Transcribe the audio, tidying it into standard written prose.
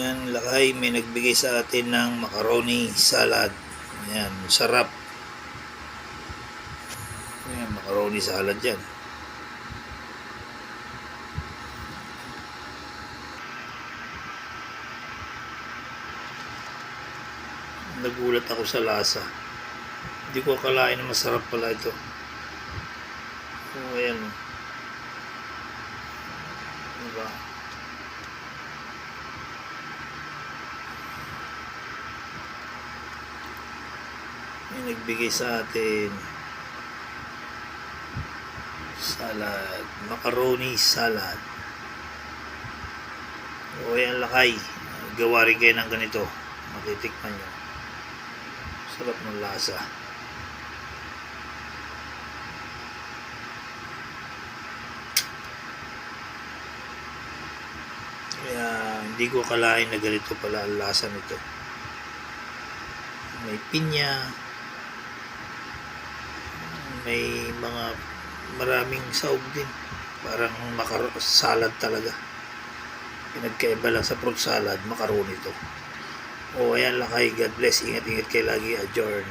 Yan, lakay, may nagbigay sa atin ng macaroni salad. Yan, sarap. Yan, macaroni salad yan. Nagulat ako sa lasa. Hindi ko akalain na masarap pala ito. So, ayan. Diba? May nagbigay sa atin salad, macaroni salad. O yan, lakay, gawa rin kayo ng ganito, matitikman nyo. Sarap ng lasa. Kaya hindi ko akalain na ganito pala ang lasa nito. May pinya, may mga maraming sahog din, parang salad talaga. Pinagkaiba lang sa fruit salad, macaroni to. O ayan, lakay, God bless, ingat-ingat kayo lagi, adjourn.